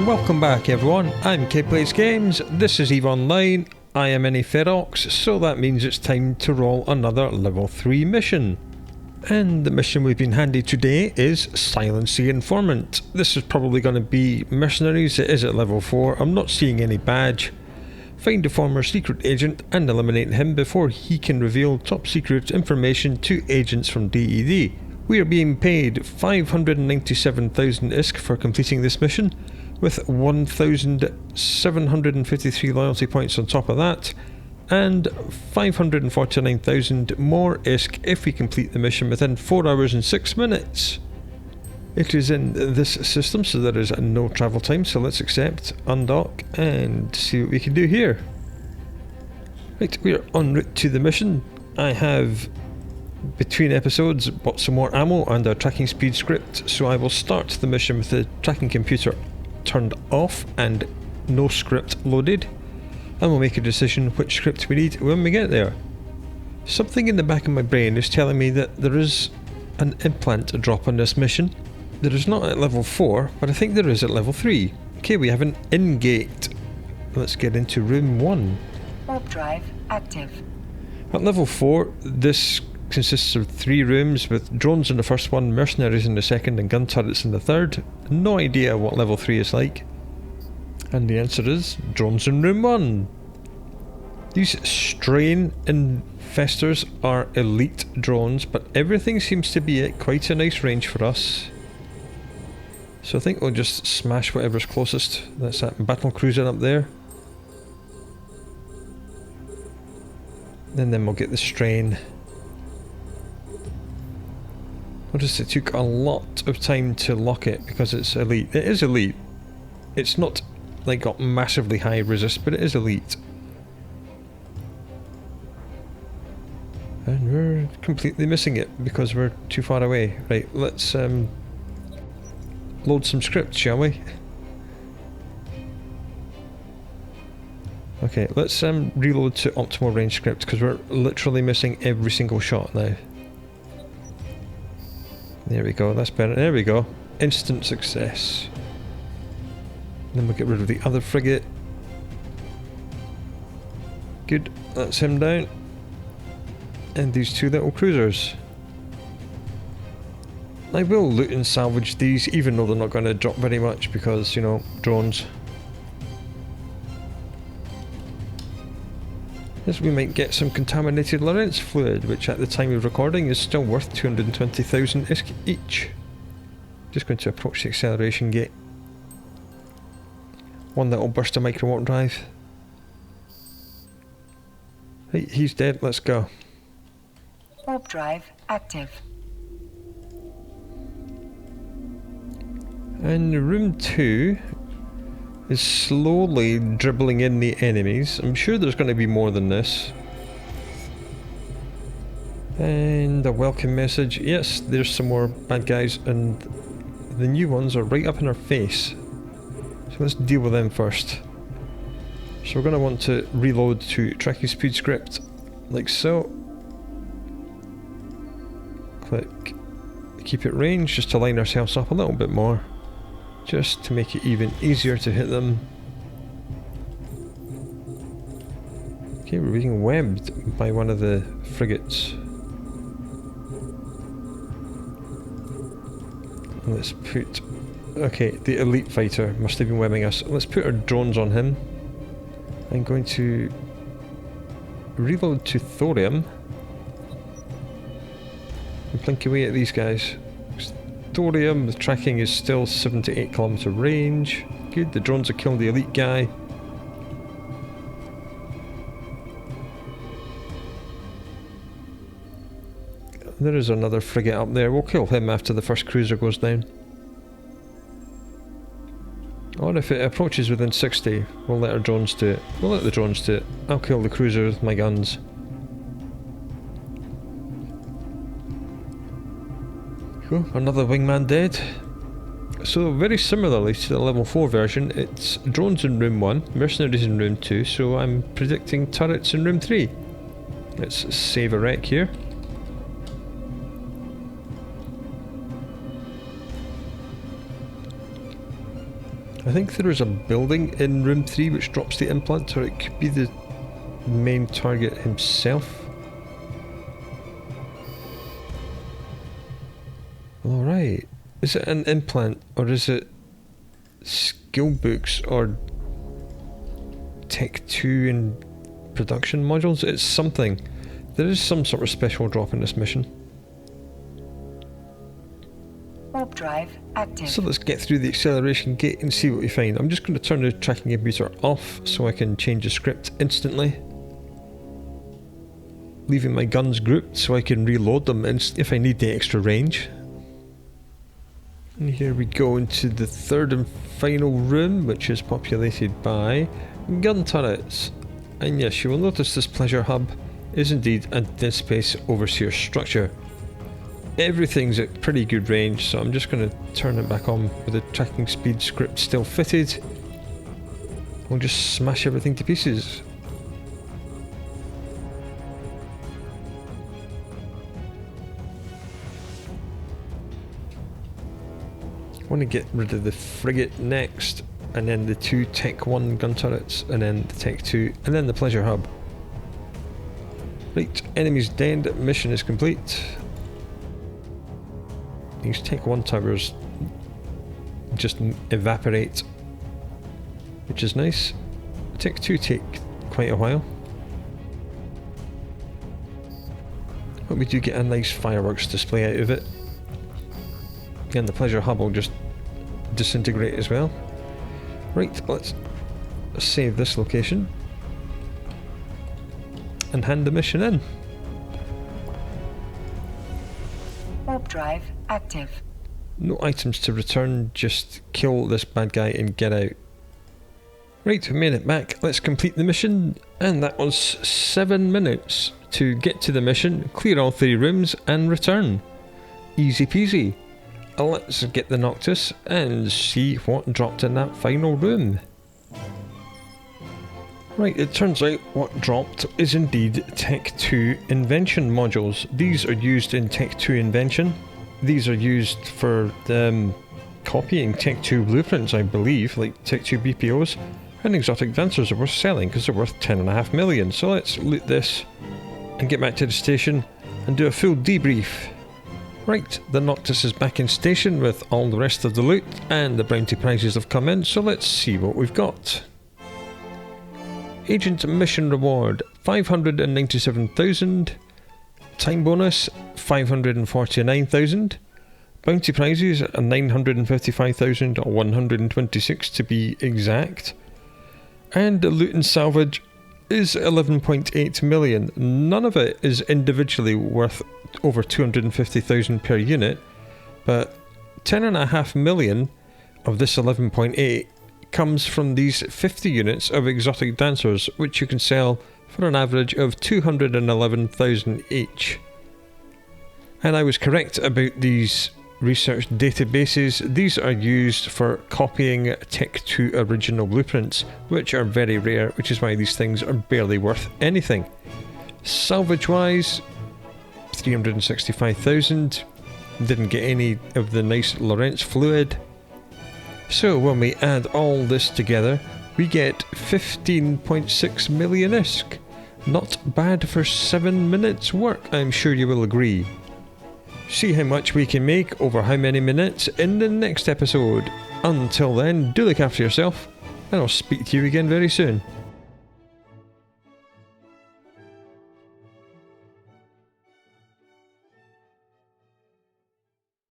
Welcome back everyone, I'm K Plays Games, this is EVE Online, I am in a Ferox, so that means it's time to roll another level 3 mission. And the mission we've been handed today is Silence the Informant. This is probably going to be mercenaries, it is at level 4, I'm not seeing any badge. Find a former secret agent and eliminate him before he can reveal top secret information to agents from DED. We are being paid 597,000 ISK for completing this mission, with 1,753 loyalty points on top of that, and 549,000 more ISK if we complete the mission within 4 hours and 6 minutes. It is in this system, so there is no travel time, so let's accept, undock, and see what we can do here. Right, we are en route to the mission. I have, between episodes, bought some more ammo and a tracking speed script, so I will start the mission with the tracking computer turned off and no script loaded, and we'll make a decision which script we need when we get there. Something in the back of my brain is telling me that there is an implant drop on this mission. There is not at level 4, but I think there is at level 3. Okay, we have an in-gate. Let's get into room 1. Warp drive active. At level 4, this consists of 3 rooms with drones in the first one, mercenaries in the second and gun turrets in the third. No idea what level 3 is like. And the answer is drones in room 1. These strain infestors are elite drones, but everything seems to be at quite a nice range for us. So I think we'll just smash whatever's closest. That's that battle cruiser up there. And then we'll get the strain. Notice it took a lot of time to lock it because it's elite. It is elite. It's not like got massively high resist, but it is elite. And we're completely missing it because we're too far away. Right, let's load some script, shall we? Okay, let's reload to optimal range script because we're literally missing every single shot now. There we go, that's better. There we go. Instant success. Then we'll get rid of the other frigate. Good, that's him down. And these 2 little cruisers. I will loot and salvage these, even though they're not going to drop very much because, you know, drones. Yes, we might get some contaminated Lorentz fluid, which at the time of recording is still worth 220,000 ISK each. Just going to approach the acceleration gate. One little burst of Microwarpdrive. Right, he's dead, let's go. Warp drive active. And room 2 is slowly dribbling in the enemies. I'm sure there's going to be more than this. And a welcome message. Yes, there's some more bad guys, and the new ones are right up in our face. So let's deal with them first. So we're going to want to reload to tracking speed script, like so. Click keep it range just to line ourselves up a little bit more. Just to make it even easier to hit them. Okay, we're being webbed by one of the frigates. Let's put... Okay, the elite fighter must have been webbing us. Let's put our drones on him. I'm going to reload to thorium. And plink away at these guys. Thorium, the tracking is still 7 to 8 kilometer range. Good, the drones are killing the elite guy. There is another frigate up there. We'll kill him after the first cruiser goes down. Or if it approaches within 60, we'll let our drones do it. We'll let the drones do it. I'll kill the cruiser with my guns. Cool, another wingman dead. So very similarly to the level 4 version, it's drones in room 1, mercenaries in room 2, so I'm predicting turrets in room 3. Let's save a wreck here. I think there is a building in room 3 which drops the implant, or it could be the main target himself. Alright. Is it an implant, or is it skill books, or Tech 2 and production modules? It's something. There is some sort of special drop in this mission. Warp drive active. So let's get through the acceleration gate and see what we find. I'm just going to turn the tracking computer off so I can change the script instantly. Leaving my guns grouped so I can reload them if I need the extra range. And here we go into the third and final room, which is populated by gun turrets. And yes, you will notice this pleasure hub is indeed a dead space overseer structure. Everything's at pretty good range, so I'm just going to turn it back on with the tracking speed script still fitted. We'll just smash everything to pieces. I want to get rid of the frigate next, and then the 2 Tech 1 gun turrets, and then the Tech 2, and then the pleasure hub. Right, enemies dead, mission is complete. These Tech 1 towers just evaporate, which is nice. Tech 2 take quite a while. But we do get a nice fireworks display out of it. And the pleasure hub will just disintegrate as well. Right, let's save this location and hand the mission in. Warp drive active. No items to return, just kill this bad guy and get out. Right, we made it back. Let's complete the mission, and that was 7 minutes to get to the mission, clear all 3 rooms and return. Easy peasy. Let's get the Noctis and see what dropped in that final room. Right, it turns out what dropped is indeed Tech 2 invention modules. These are used in Tech 2 invention. These are used for copying Tech 2 blueprints, I believe, like Tech 2 BPOs. And exotic dancers are worth selling because they're worth 10.5 million. So let's loot this and get back to the station and do a full debrief. Right, the Noctis is back in station with all the rest of the loot, and the bounty prizes have come in, so let's see what we've got. Agent mission reward 597,000, time bonus 549,000, bounty prizes 955,126 to be exact, and the loot and salvage is 11.8 million. None of it is individually worth over 250,000 per unit, but 10.5 million of this 11.8 comes from these 50 units of exotic dancers, which you can sell for an average of 211,000 each. And I was correct about these research databases. These are used for copying Tech 2 original blueprints, which are very rare, which is why these things are barely worth anything. Salvage wise, 365,000. Didn't get any of the nice Lorentz fluid. So when we add all this together, we get 15.6 million-isk. Not bad for 7 minutes work, I'm sure you will agree. See how much we can make over how many minutes in the next episode. Until then, do look after yourself, and I'll speak to you again very soon.